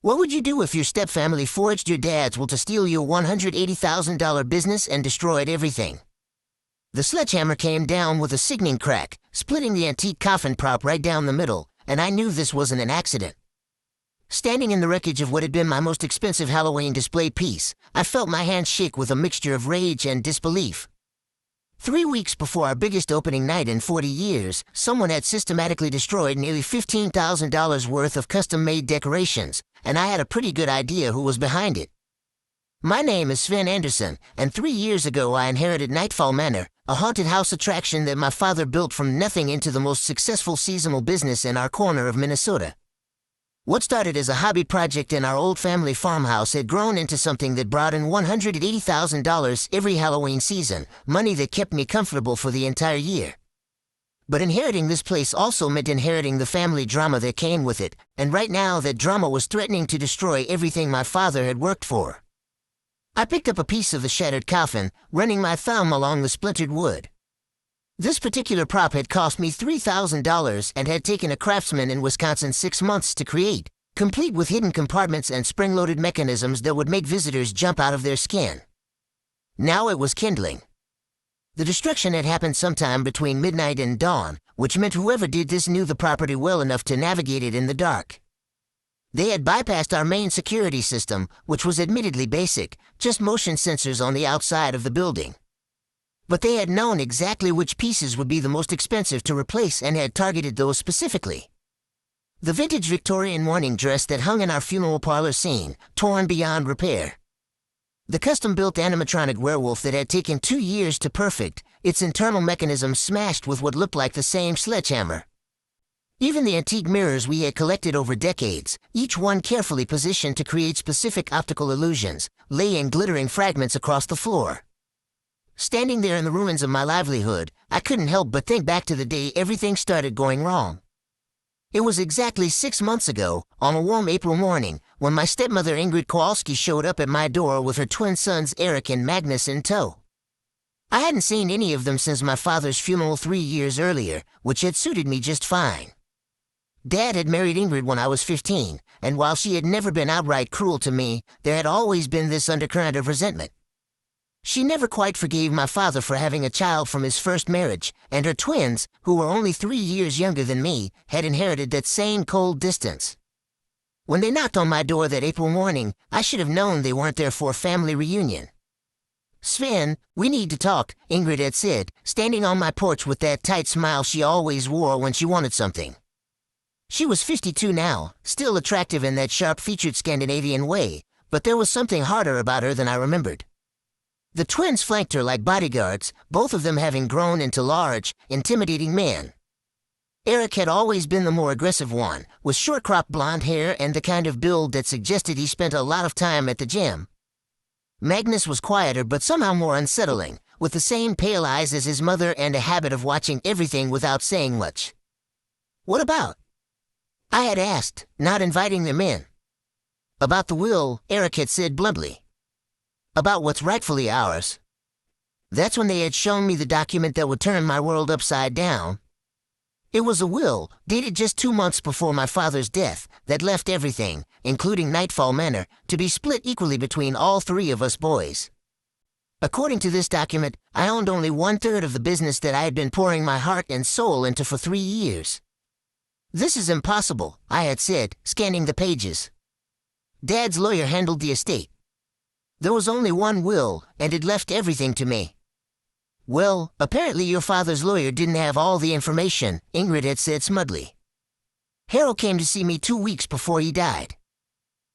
What would you do if your stepfamily forged your dad's will to steal your $180,000 business and destroyed everything? The sledgehammer came down with a sickening crack, splitting the antique coffin prop right down the middle, and I knew this wasn't an accident. Standing in the wreckage of what had been my most expensive Halloween display piece, I felt my hands shake with a mixture of rage and disbelief. 3 weeks before our biggest opening night in 40 years, someone had systematically destroyed nearly $15,000 worth of custom-made decorations, and I had a pretty good idea who was behind it. My name is Sven Anderson, and 3 years ago I inherited Nightfall Manor, a haunted house attraction that my father built from nothing into the most successful seasonal business in our corner of Minnesota. What started as a hobby project in our old family farmhouse had grown into something that brought in $180,000 every Halloween season, money that kept me comfortable for the entire year. But inheriting this place also meant inheriting the family drama that came with it, and right now that drama was threatening to destroy everything my father had worked for. I picked up a piece of the shattered coffin, running my thumb along the splintered wood. This particular prop had cost me $3,000 and had taken a craftsman in Wisconsin 6 months to create, complete with hidden compartments and spring-loaded mechanisms that would make visitors jump out of their skin. Now it was kindling. The destruction had happened sometime between midnight and dawn, which meant whoever did this knew the property well enough to navigate it in the dark. They had bypassed our main security system, which was admittedly basic, just motion sensors on the outside of the building. But they had known exactly which pieces would be the most expensive to replace and had targeted those specifically. The vintage Victorian mourning dress that hung in our funeral parlor scene, torn beyond repair. The custom-built animatronic werewolf that had taken 2 years to perfect, its internal mechanism smashed with what looked like the same sledgehammer. Even the antique mirrors we had collected over decades, each one carefully positioned to create specific optical illusions, lay in glittering fragments across the floor. Standing there in the ruins of my livelihood, I couldn't help but think back to the day everything started going wrong. It was exactly 6 months ago, on a warm April morning, when my stepmother Ingrid Kowalski showed up at my door with her twin sons Eric and Magnus in tow. I hadn't seen any of them since my father's funeral 3 years earlier, which had suited me just fine. Dad had married Ingrid when I was 15, and while she had never been outright cruel to me, there had always been this undercurrent of resentment. She never quite forgave my father for having a child from his first marriage, and her twins, who were only 3 years younger than me, had inherited that same cold distance. When they knocked on my door that April morning, I should have known they weren't there for a family reunion. "Sven, we need to talk," Ingrid had said, standing on my porch with that tight smile she always wore when she wanted something. She was 52 now, still attractive in that sharp-featured Scandinavian way, but there was something harder about her than I remembered. The twins flanked her like bodyguards, both of them having grown into large, intimidating men. Eric had always been the more aggressive one, with short-cropped blonde hair and the kind of build that suggested he spent a lot of time at the gym. Magnus was quieter but somehow more unsettling, with the same pale eyes as his mother and a habit of watching everything without saying much. "What about?" I had asked, not inviting them in. "About the will," Eric had said bluntly. "About what's rightfully ours." That's when they had shown me the document that would turn my world upside down. It was a will, dated just 2 months before my father's death, that left everything, including Nightfall Manor, to be split equally between all 3 of us boys. According to this document, I owned only 1/3 of the business that I had been pouring my heart and soul into for 3 years. "This is impossible," I had said, scanning the pages. Dad's lawyer handled the estate. There was only one will, and it left everything to me. "Well, apparently your father's lawyer didn't have all the information," Ingrid had said smugly. "Harold came to see me 2 weeks before he died.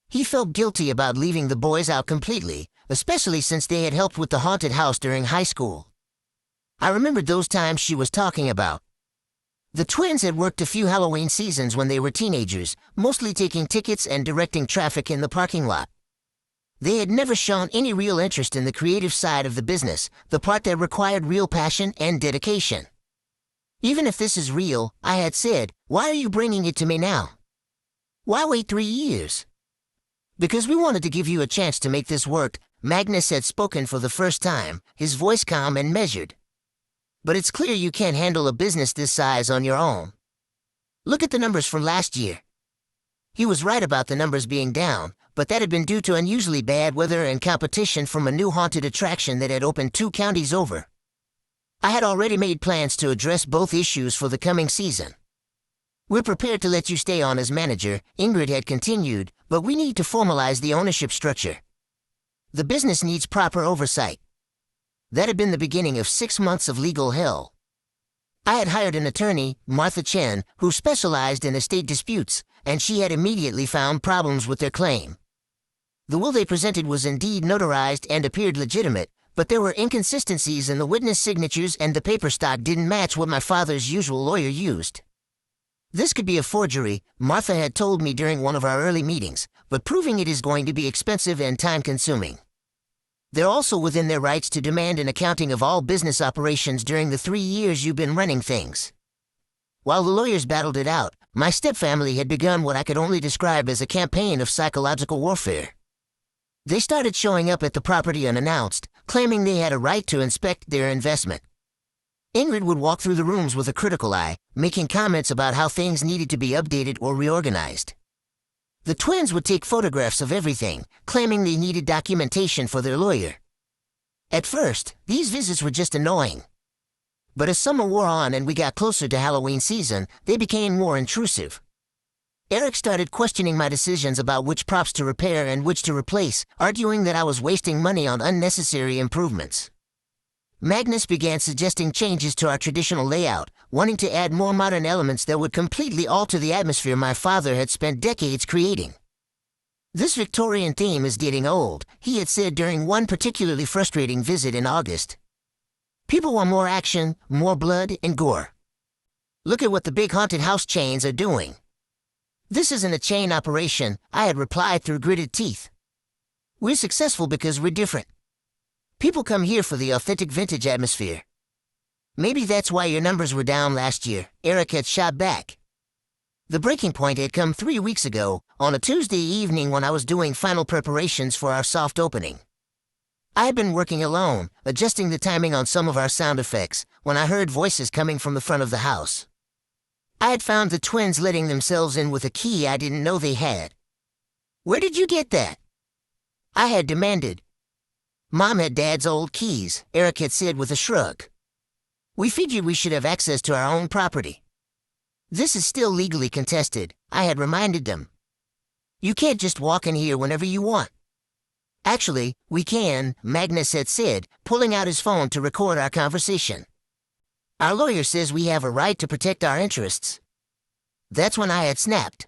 He felt guilty about leaving the boys out completely, especially since they had helped with the haunted house during high school. I remembered those times she was talking about. The twins had worked a few Halloween seasons when they were teenagers, mostly taking tickets and directing traffic in the parking lot. They had never shown any real interest in the creative side of the business, the part that required real passion and dedication. "Even if this is real," I had said, "why are you bringing it to me now? Why wait 3 years?" "Because we wanted to give you a chance to make this work," Magnus had spoken for the first time, his voice calm and measured. "But it's clear you can't handle a business this size on your own. Look at the numbers from last year." He was right about the numbers being down, but that had been due to unusually bad weather and competition from a new haunted attraction that had opened 2 counties over. I had already made plans to address both issues for the coming season. "We're prepared to let you stay on as manager," Ingrid had continued, "but we need to formalize the ownership structure. The business needs proper oversight." That had been the beginning of 6 months of legal hell. I had hired an attorney, Martha Chen, who specialized in estate disputes, and she had immediately found problems with their claim. The will they presented was indeed notarized and appeared legitimate, but there were inconsistencies in the witness signatures and the paper stock didn't match what my father's usual lawyer used. This could be a forgery, Martha had told me during one of our early meetings, but proving it is going to be expensive and time-consuming. They're also within their rights to demand an accounting of all business operations during the 3 years you've been running things. While the lawyers battled it out, my stepfamily had begun what I could only describe as a campaign of psychological warfare. They started showing up at the property unannounced, claiming they had a right to inspect their investment. Ingrid would walk through the rooms with a critical eye, making comments about how things needed to be updated or reorganized. The twins would take photographs of everything, claiming they needed documentation for their lawyer. At first, these visits were just annoying. But as summer wore on and we got closer to Halloween season, they became more intrusive. Eric started questioning my decisions about which props to repair and which to replace, arguing that I was wasting money on unnecessary improvements. Magnus began suggesting changes to our traditional layout, wanting to add more modern elements that would completely alter the atmosphere my father had spent decades creating. "This Victorian theme is getting old," he had said during one particularly frustrating visit in August. "People want more action, more blood, and gore. Look at what the big haunted house chains are doing." "This isn't a chain operation," I had replied through gritted teeth. "We're successful because we're different. People come here for the authentic vintage atmosphere." "Maybe that's why your numbers were down last year," Eric had shot back. The breaking point had come 3 weeks ago, on a Tuesday evening when I was doing final preparations for our soft opening. I had been working alone, adjusting the timing on some of our sound effects, when I heard voices coming from the front of the house. I had found the twins letting themselves in with a key I didn't know they had. "Where did you get that?" I had demanded. "Mom had Dad's old keys," Eric had said with a shrug. "We figured we should have access to our own property." "This is still legally contested," I had reminded them. "You can't just walk in here whenever you want." "Actually, we can," Magnus had said, pulling out his phone to record our conversation. "Our lawyer says we have a right to protect our interests." That's when I had snapped.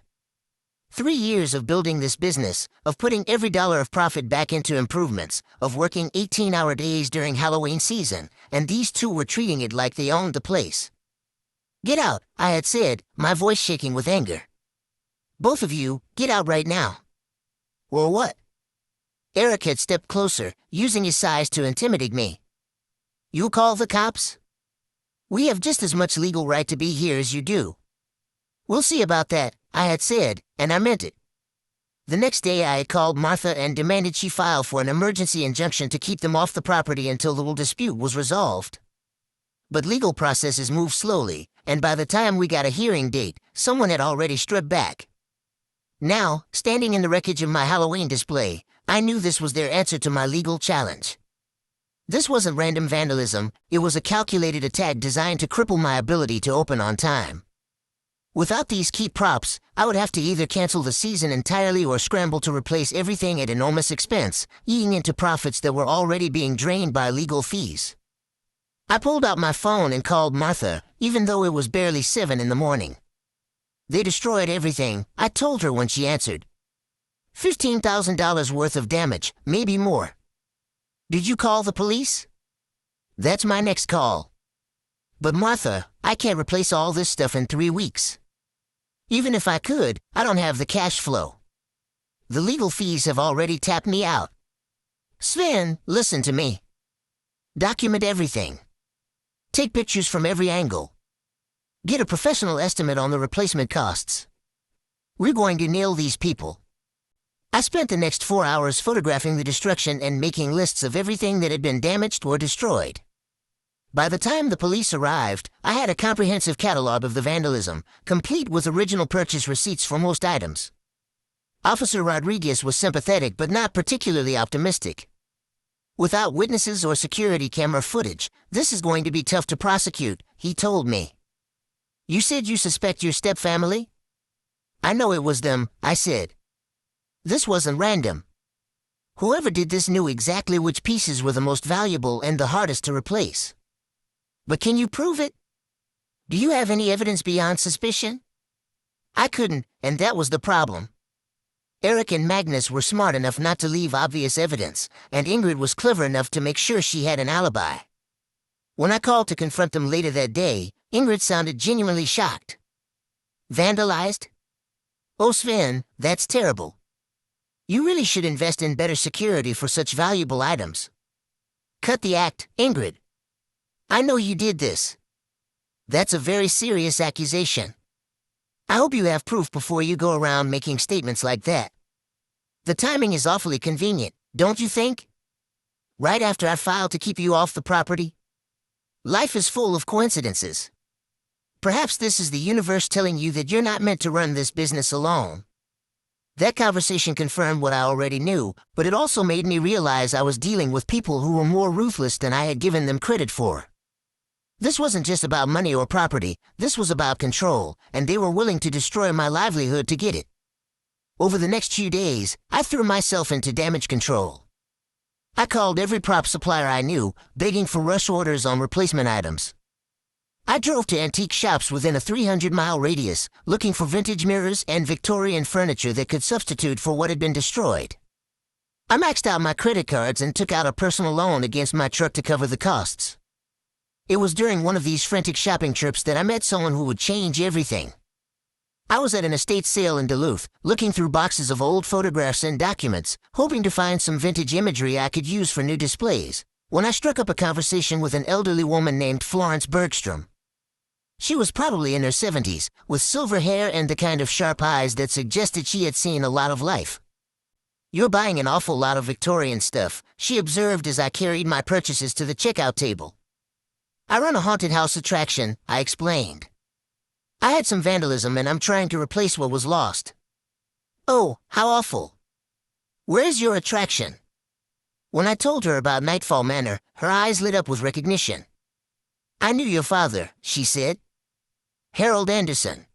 3 years of building this business, of putting every dollar of profit back into improvements, of working 18-hour days during Halloween season, and these two were treating it like they owned the place. "Get out," I had said, my voice shaking with anger. "Both of you, get out right now." "Or what?" Eric had stepped closer, using his size to intimidate me. "You call the cops?" "We have just as much legal right to be here as you do." "We'll see about that," I had said, and I meant it. The next day I had called Martha and demanded she file for an emergency injunction to keep them off the property until the little dispute was resolved. But legal processes move slowly, and by the time we got a hearing date, someone had already stripped back. Now, standing in the wreckage of my Halloween display, I knew this was their answer to my legal challenge. This wasn't random vandalism, it was a calculated attack designed to cripple my ability to open on time. Without these key props, I would have to either cancel the season entirely or scramble to replace everything at enormous expense, eating into profits that were already being drained by legal fees. I pulled out my phone and called Martha, even though it was barely 7 in the morning. "They destroyed everything," I told her when she answered. $15,000 worth of damage, maybe more." "Did you call the police?" "That's my next call." "But Martha, I can't replace all this stuff in 3 weeks. Even if I could, I don't have the cash flow. The legal fees have already tapped me out." "Sven, listen to me. Document everything. Take pictures from every angle. Get a professional estimate on the replacement costs. We're going to nail these people." I spent the next 4 hours photographing the destruction and making lists of everything that had been damaged or destroyed. By the time the police arrived, I had a comprehensive catalog of the vandalism, complete with original purchase receipts for most items. Officer Rodriguez was sympathetic but not particularly optimistic. Without witnesses or security camera footage, this is going to be tough to prosecute, he told me. You said you suspect your stepfamily? I know it was them, I said. This wasn't random. Whoever did this knew exactly which pieces were the most valuable and the hardest to replace. But can you prove it? Do you have any evidence beyond suspicion? I couldn't, and that was the problem. Eric and Magnus were smart enough not to leave obvious evidence, and Ingrid was clever enough to make sure she had an alibi. When I called to confront them later that day, Ingrid sounded genuinely shocked. Vandalized? Oh, Sven, that's terrible. You really should invest in better security for such valuable items. Cut the act, Ingrid. I know you did this. That's a very serious accusation. I hope you have proof before you go around making statements like that. The timing is awfully convenient, don't you think? Right after I filed to keep you off the property? Life is full of coincidences. Perhaps this is the universe telling you that you're not meant to run this business alone. That conversation confirmed what I already knew, but it also made me realize I was dealing with people who were more ruthless than I had given them credit for. This wasn't just about money or property, this was about control, and they were willing to destroy my livelihood to get it. Over the next few days, I threw myself into damage control. I called every prop supplier I knew, begging for rush orders on replacement items. I drove to antique shops within a 300-mile radius, looking for vintage mirrors and Victorian furniture that could substitute for what had been destroyed. I maxed out my credit cards and took out a personal loan against my truck to cover the costs. It was during one of these frantic shopping trips that I met someone who would change everything. I was at an estate sale in Duluth, looking through boxes of old photographs and documents, hoping to find some vintage imagery I could use for new displays, when I struck up a conversation with an elderly woman named Florence Bergstrom. She was probably in her 70s, with silver hair and the kind of sharp eyes that suggested she had seen a lot of life. "You're buying an awful lot of Victorian stuff," she observed as I carried my purchases to the checkout table. "I run a haunted house attraction," I explained. "I had some vandalism and I'm trying to replace what was lost." "Oh, how awful. Where's your attraction?" When I told her about Nightfall Manor, her eyes lit up with recognition. "I knew your father," she said. "Harold Anderson.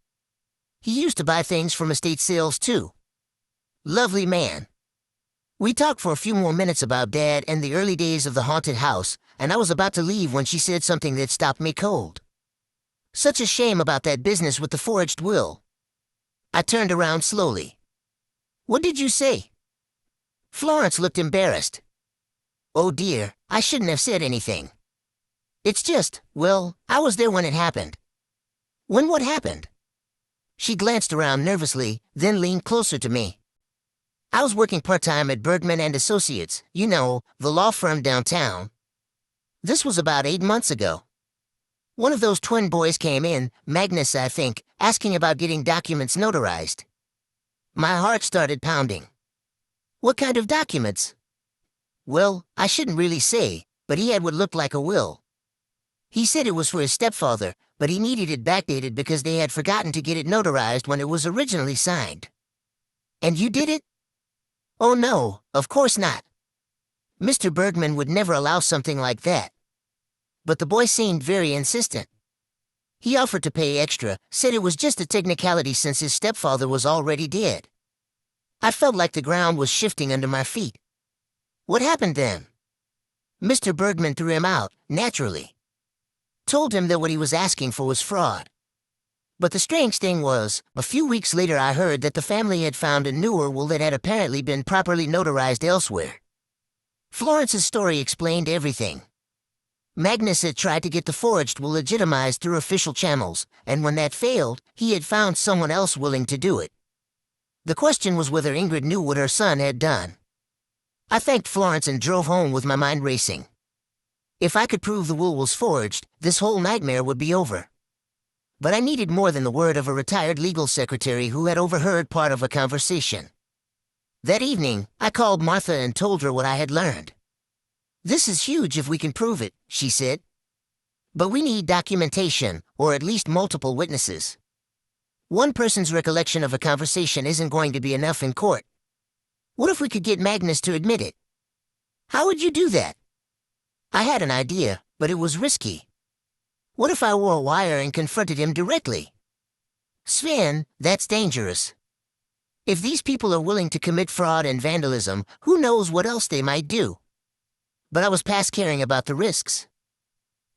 He used to buy things from estate sales too. Lovely man." We talked for a few more minutes about Dad and the early days of the haunted house, and I was about to leave when she said something that stopped me cold. "Such a shame about that business with the forged will." I turned around slowly. "What did you say?" Florence looked embarrassed. "Oh dear, I shouldn't have said anything. It's just, well, I was there when it happened." "When what happened?" She glanced around nervously, then leaned closer to me. "I was working part-time at Bergman and Associates, you know, the law firm downtown. This was about 8 months ago. One of those twin boys came in, Magnus I think, asking about getting documents notarized. My heart started pounding. What kind of documents? Well, I shouldn't really say, but he had what looked like a will. He said it was for his stepfather, but he needed it backdated because they had forgotten to get it notarized when it was originally signed." "And you did it?" "Oh no, of course not. Mr. Bergman would never allow something like that. But the boy seemed very insistent. He offered to pay extra, said it was just a technicality since his stepfather was already dead." I felt like the ground was shifting under my feet. "What happened then?" "Mr. Bergman threw him out, naturally. Told him that what he was asking for was fraud. But the strange thing was, a few weeks later I heard that the family had found a newer will that had apparently been properly notarized elsewhere." Florence's story explained everything. Magnus had tried to get the forged will legitimized through official channels, and when that failed, he had found someone else willing to do it. The question was whether Ingrid knew what her son had done. I thanked Florence and drove home with my mind racing. If I could prove the will was forged, this whole nightmare would be over. But I needed more than the word of a retired legal secretary who had overheard part of a conversation. That evening, I called Martha and told her what I had learned. "This is huge if we can prove it," she said. "But we need documentation, or at least multiple witnesses." One person's recollection of a conversation isn't going to be enough in court. What if we could get Magnus to admit it? How would you do that? I had an idea, but it was risky. What if I wore a wire and confronted him directly? Sven, that's dangerous. If these people are willing to commit fraud and vandalism, who knows what else they might do? But I was past caring about the risks.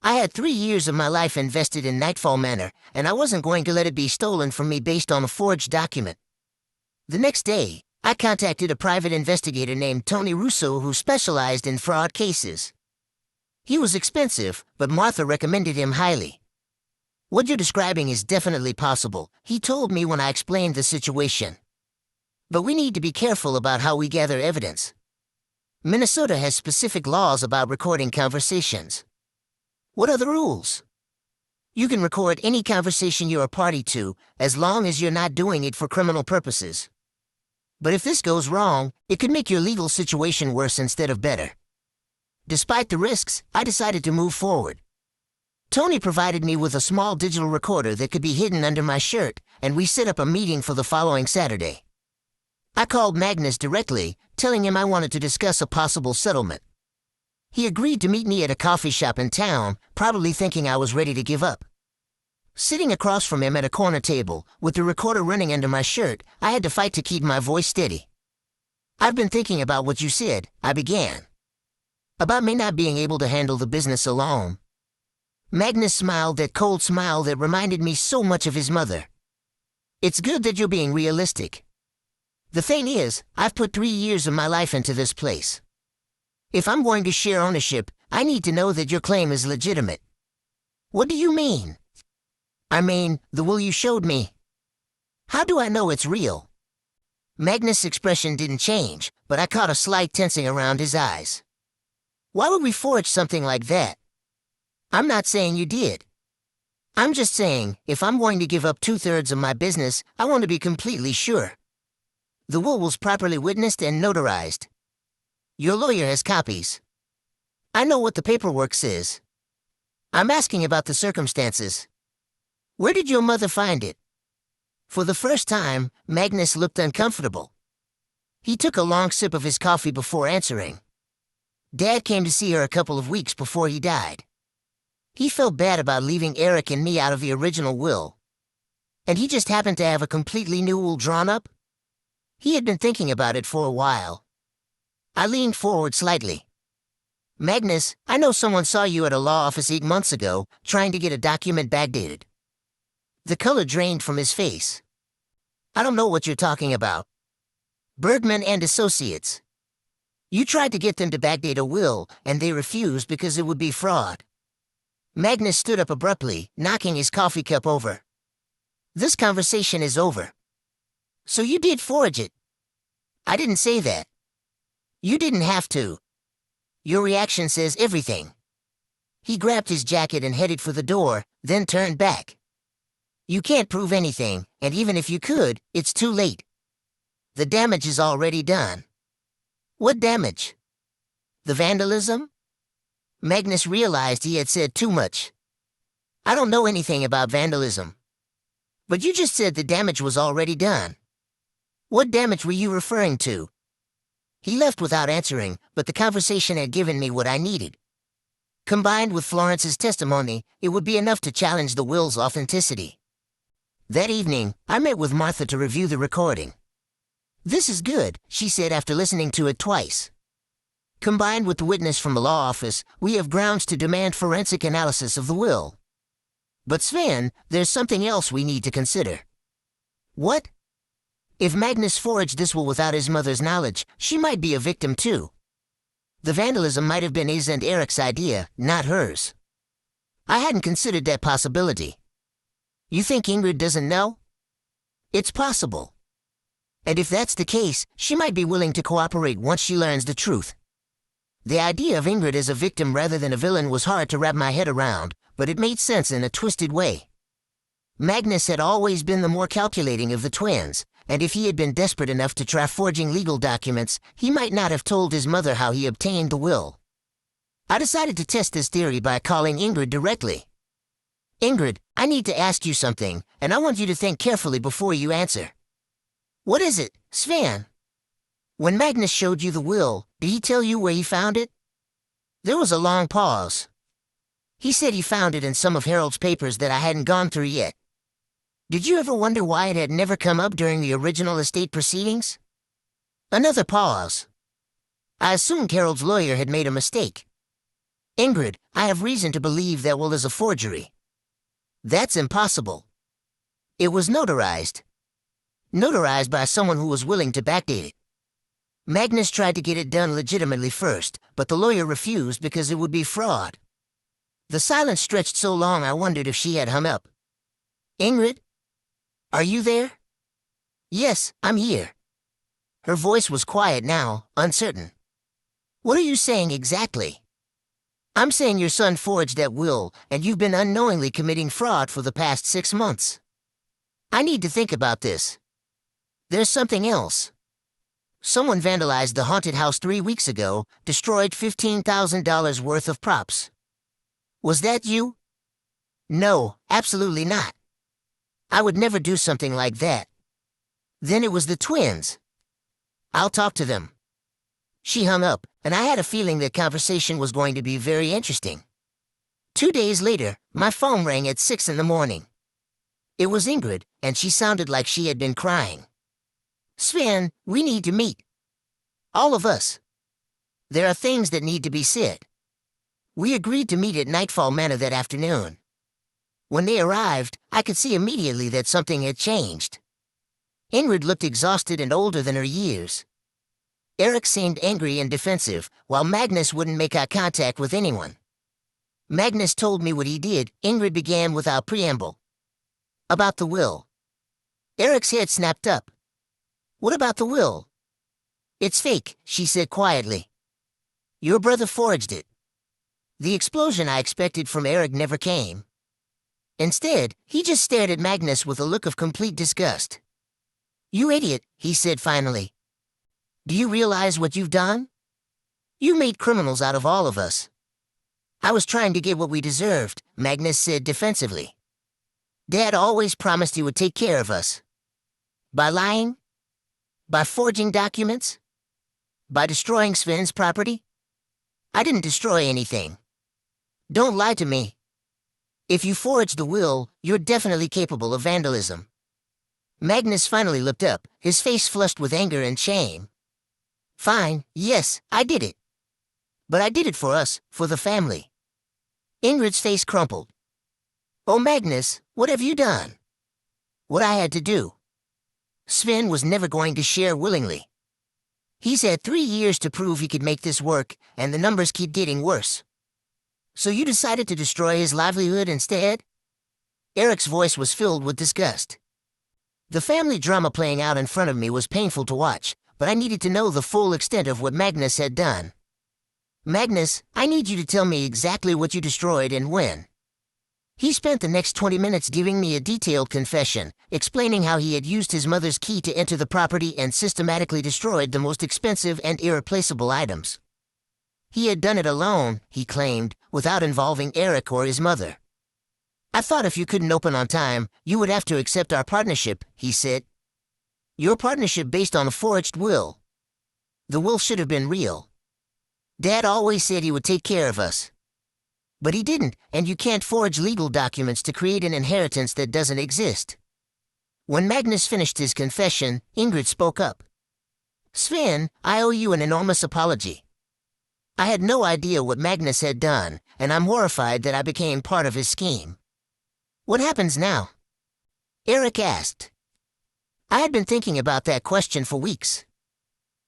I had 3 years of my life invested in Nightfall Manor, and I wasn't going to let it be stolen from me based on a forged document. The next day, I contacted a private investigator named Tony Russo who specialized in fraud cases. He was expensive, but Martha recommended him highly. What you're describing is definitely possible, he told me when I explained the situation. But we need to be careful about how we gather evidence. Minnesota has specific laws about recording conversations. What are the rules? You can record any conversation you're a party to, as long as you're not doing it for criminal purposes. But if this goes wrong, it could make your legal situation worse instead of better. Despite the risks, I decided to move forward. Tony provided me with a small digital recorder that could be hidden under my shirt, and we set up a meeting for the following Saturday. I called Magnus directly, telling him I wanted to discuss a possible settlement. He agreed to meet me at a coffee shop in town, probably thinking I was ready to give up. Sitting across from him at a corner table, with the recorder running under my shirt, I had to fight to keep my voice steady. I've been thinking about what you said, I began. About me not being able to handle the business alone. Magnus smiled that cold smile that reminded me so much of his mother. It's good that you're being realistic. The thing is, I've put 3 years of my life into this place. If I'm going to share ownership, I need to know that your claim is legitimate. What do you mean? I mean, the will you showed me. How do I know it's real? Magnus' expression didn't change, but I caught a slight tensing around his eyes. Why would we forge something like that? I'm not saying you did. I'm just saying, if I'm going to give up 2/3 of my business, I want to be completely sure. The will was properly witnessed and notarized. Your lawyer has copies. I know what the paperwork says. I'm asking about the circumstances. Where did your mother find it? For the first time, Magnus looked uncomfortable. He took a long sip of his coffee before answering. Dad came to see her a couple of weeks before he died. He felt bad about leaving Eric and me out of the original will. And he just happened to have a completely new will drawn up. He had been thinking about it for a while. I leaned forward slightly. Magnus, I know someone saw you at a law office 8 months ago, trying to get a document backdated. The color drained from his face. I don't know what you're talking about. Bergman and Associates. You tried to get them to backdate a will, and they refused because it would be fraud. Magnus stood up abruptly, knocking his coffee cup over. This conversation is over. So you did forge it. I didn't say that. You didn't have to. Your reaction says everything. He grabbed his jacket and headed for the door, then turned back. You can't prove anything, and even if you could, it's too late. The damage is already done. What damage? The vandalism? Magnus realized he had said too much. I don't know anything about vandalism. But you just said the damage was already done. What damage were you referring to? He left without answering, but the conversation had given me what I needed. Combined with Florence's testimony, it would be enough to challenge the will's authenticity. That evening, I met with Martha to review the recording. This is good, she said after listening to it twice. Combined with the witness from the law office, we have grounds to demand forensic analysis of the will. But Sven, there's something else we need to consider. What? If Magnus forged this will without his mother's knowledge, she might be a victim too. The vandalism might have been his and Eric's idea, not hers. I hadn't considered that possibility. You think Ingrid doesn't know? It's possible. And if that's the case, she might be willing to cooperate once she learns the truth. The idea of Ingrid as a victim rather than a villain was hard to wrap my head around, but it made sense in a twisted way. Magnus had always been the more calculating of the twins, and if he had been desperate enough to try forging legal documents, he might not have told his mother how he obtained the will. I decided to test this theory by calling Ingrid directly. Ingrid, I need to ask you something, and I want you to think carefully before you answer. What is it, Sven? When Magnus showed you the will, did he tell you where he found it? There was a long pause. He said he found it in some of Harold's papers that I hadn't gone through yet. Did you ever wonder why it had never come up during the original estate proceedings? Another pause. I assumed Harold's lawyer had made a mistake. Ingrid, I have reason to believe that will is a forgery. That's impossible. It was notarized. Notarized by someone who was willing to backdate it. Magnus tried to get it done legitimately first, but the lawyer refused because it would be fraud. The silence stretched so long I wondered if she had hung up. Ingrid? Are you there? Yes, I'm here. Her voice was quiet now, uncertain. What are you saying exactly? I'm saying your son forged that will, and you've been unknowingly committing fraud for the past 6 months. I need to think about this. There's something else. Someone vandalized the haunted house 3 weeks ago, destroyed $15,000 worth of props. Was that you? No, absolutely not. I would never do something like that. Then it was the twins. I'll talk to them. She hung up, and I had a feeling that conversation was going to be very interesting. 2 days later, my phone rang at 6 in the morning. It was Ingrid, and she sounded like she had been crying. Sven, we need to meet. All of us. There are things that need to be said. We agreed to meet at Nightfall Manor that afternoon. When they arrived, I could see immediately that something had changed. Ingrid looked exhausted and older than her years. Eric seemed angry and defensive, while Magnus wouldn't make eye contact with anyone. Magnus told me what he did. Ingrid began without preamble. About the will. Eric's head snapped up. What about the will? It's fake, she said quietly. Your brother forged it. The explosion I expected from Eric never came. Instead, he just stared at Magnus with a look of complete disgust. You idiot, he said finally. Do you realize what you've done? You made criminals out of all of us. I was trying to get what we deserved, Magnus said defensively. Dad always promised he would take care of us. By lying? By forging documents? By destroying Sven's property? I didn't destroy anything. Don't lie to me. If you forged the will, you're definitely capable of vandalism. Magnus finally looked up, his face flushed with anger and shame. Fine, yes, I did it. But I did it for us, for the family. Ingrid's face crumpled. Oh, Magnus, what have you done? What I had to do. Sven was never going to share willingly. He's had 3 years to prove he could make this work, and the numbers keep getting worse. So you decided to destroy his livelihood instead? Eric's voice was filled with disgust. The family drama playing out in front of me was painful to watch, but I needed to know the full extent of what Magnus had done. Magnus, I need you to tell me exactly what you destroyed and when. He spent the next 20 minutes giving me a detailed confession, explaining how he had used his mother's key to enter the property and systematically destroyed the most expensive and irreplaceable items. He had done it alone, he claimed, without involving Eric or his mother. I thought if you couldn't open on time, you would have to accept our partnership, he said. Your partnership based on a forged will. The will should have been real. Dad always said he would take care of us. But he didn't, and you can't forge legal documents to create an inheritance that doesn't exist. When Magnus finished his confession, Ingrid spoke up. Sven, I owe you an enormous apology. I had no idea what Magnus had done, and I'm horrified that I became part of his scheme. What happens now? Eric asked. I had been thinking about that question for weeks.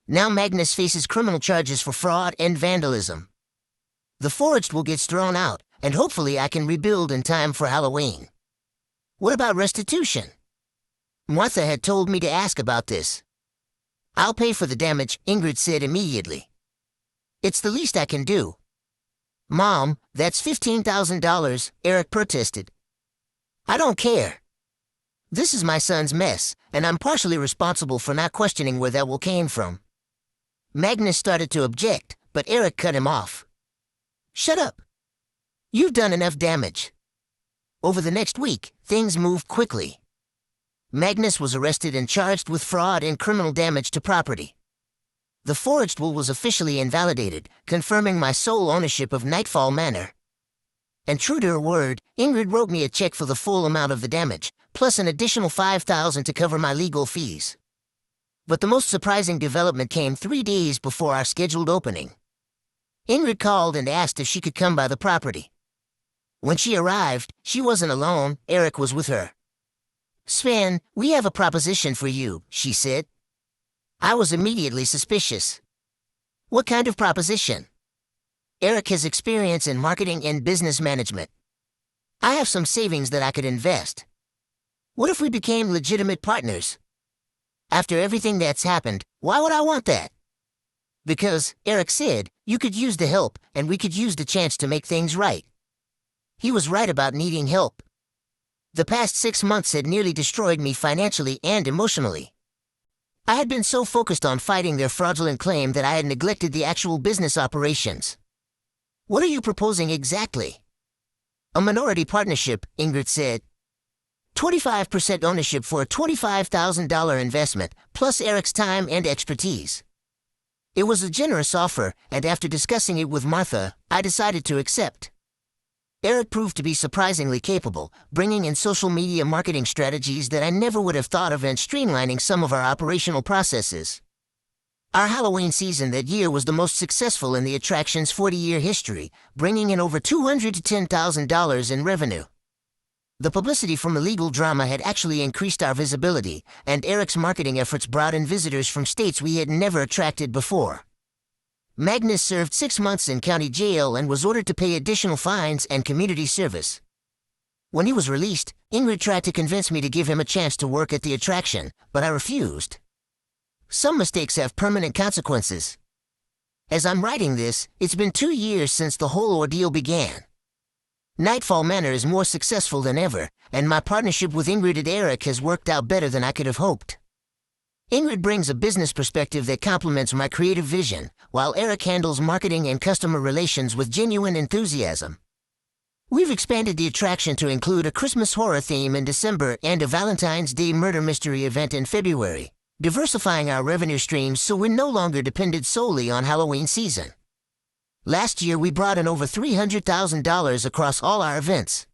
Now Magnus faces criminal charges for fraud and vandalism. The forged will get thrown out, and hopefully I can rebuild in time for Halloween. What about restitution? Martha had told me to ask about this. I'll pay for the damage, Ingrid said immediately. It's the least I can do. Mom, that's $15,000, Eric protested. I don't care. This is my son's mess, and I'm partially responsible for not questioning where that will came from. Magnus started to object, but Eric cut him off. Shut up. You've done enough damage. Over the next week, things moved quickly. Magnus was arrested and charged with fraud and criminal damage to property. The forged will was officially invalidated, confirming my sole ownership of Nightfall Manor. And true to her word, Ingrid wrote me a check for the full amount of the damage, plus an additional $5,000 to cover my legal fees. But the most surprising development came 3 days before our scheduled opening. Ingrid called and asked if she could come by the property. When she arrived, she wasn't alone, Eric was with her. "Sven, we have a proposition for you," she said. I was immediately suspicious. "What kind of proposition?" "Eric has experience in marketing and business management. I have some savings that I could invest. What if we became legitimate partners?" "After everything that's happened, why would I want that?" "Because," Eric said, "you could use the help, and we could use the chance to make things right." He was right about needing help. The past 6 months had nearly destroyed me financially and emotionally. I had been so focused on fighting their fraudulent claim that I had neglected the actual business operations. "What are you proposing exactly?" "A minority partnership," Ingrid said. 25% ownership for a $25,000 investment, plus Eric's time and expertise. It was a generous offer, and after discussing it with Martha, I decided to accept. Eric proved to be surprisingly capable, bringing in social media marketing strategies that I never would have thought of and streamlining some of our operational processes. Our Halloween season that year was the most successful in the attraction's 40-year history, bringing in over $200,000 to $10,000 in revenue. The publicity from the legal drama had actually increased our visibility, and Eric's marketing efforts brought in visitors from states we had never attracted before. Magnus served 6 months in county jail and was ordered to pay additional fines and community service. When he was released, Ingrid tried to convince me to give him a chance to work at the attraction, but I refused. Some mistakes have permanent consequences. As I'm writing this, it's been 2 years since the whole ordeal began. Nightfall Manor is more successful than ever, and my partnership with Ingrid and Eric has worked out better than I could have hoped. Ingrid brings a business perspective that complements my creative vision, while Eric handles marketing and customer relations with genuine enthusiasm. We've expanded the attraction to include a Christmas horror theme in December and a Valentine's Day murder mystery event in February, diversifying our revenue streams so we're no longer dependent solely on Halloween season. Last year we brought in over $300,000 across all our events.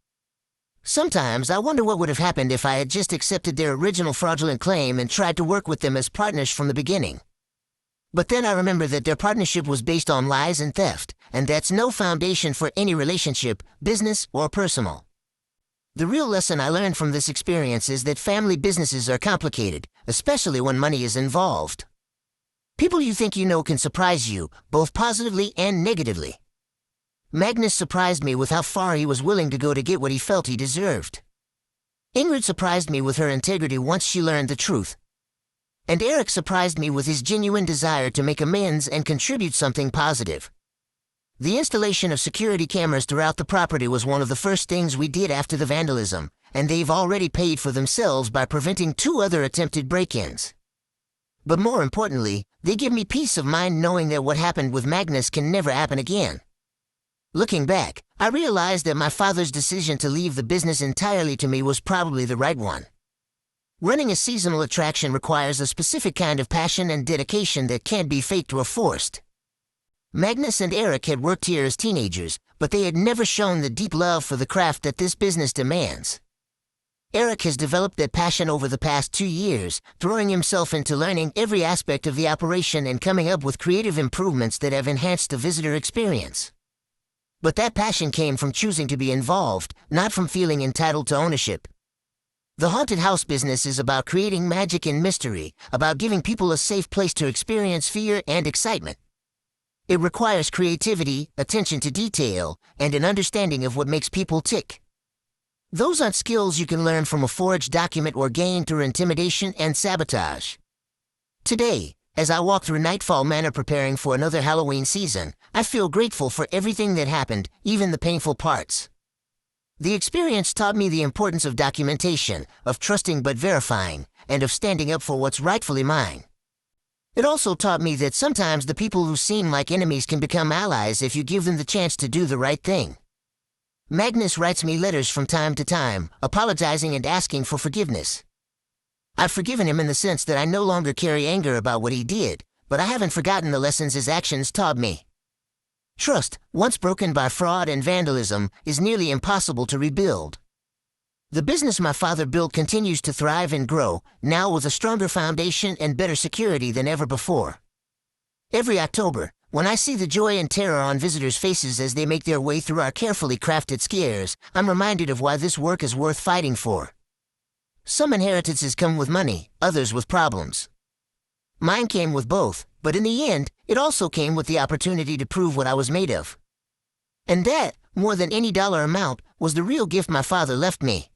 Sometimes I wonder what would have happened if I had just accepted their original fraudulent claim and tried to work with them as partners from the beginning. But then I remember that their partnership was based on lies and theft, and that's no foundation for any relationship, business or personal. The real lesson I learned from this experience is that family businesses are complicated, especially when money is involved. People you think you know can surprise you, both positively and negatively. Magnus surprised me with how far he was willing to go to get what he felt he deserved. Ingrid surprised me with her integrity once she learned the truth. And Eric surprised me with his genuine desire to make amends and contribute something positive. The installation of security cameras throughout the property was one of the first things we did after the vandalism, and they've already paid for themselves by preventing 2 other attempted break-ins. But more importantly, they give me peace of mind knowing that what happened with Magnus can never happen again. Looking back, I realized that my father's decision to leave the business entirely to me was probably the right one. Running a seasonal attraction requires a specific kind of passion and dedication that can't be faked or forced. Magnus and Eric had worked here as teenagers, but they had never shown the deep love for the craft that this business demands. Eric has developed that passion over the past 2 years, throwing himself into learning every aspect of the operation and coming up with creative improvements that have enhanced the visitor experience. But that passion came from choosing to be involved, not from feeling entitled to ownership. The haunted house business is about creating magic and mystery, about giving people a safe place to experience fear and excitement. It requires creativity, attention to detail, and an understanding of what makes people tick. Those aren't skills you can learn from a forged document or gain through intimidation and sabotage. Today, as I walk through Nightfall Manor preparing for another Halloween season, I feel grateful for everything that happened, even the painful parts. The experience taught me the importance of documentation, of trusting but verifying, and of standing up for what's rightfully mine. It also taught me that sometimes the people who seem like enemies can become allies if you give them the chance to do the right thing. Magnus writes me letters from time to time, apologizing and asking for forgiveness. I've forgiven him in the sense that I no longer carry anger about what he did, but I haven't forgotten the lessons his actions taught me. Trust, once broken by fraud and vandalism, is nearly impossible to rebuild. The business my father built continues to thrive and grow, now with a stronger foundation and better security than ever before. Every October, when I see the joy and terror on visitors' faces as they make their way through our carefully crafted scares, I'm reminded of why this work is worth fighting for. Some inheritances come with money, others with problems. Mine came with both, but in the end, it also came with the opportunity to prove what I was made of. And that, more than any dollar amount, was the real gift my father left me.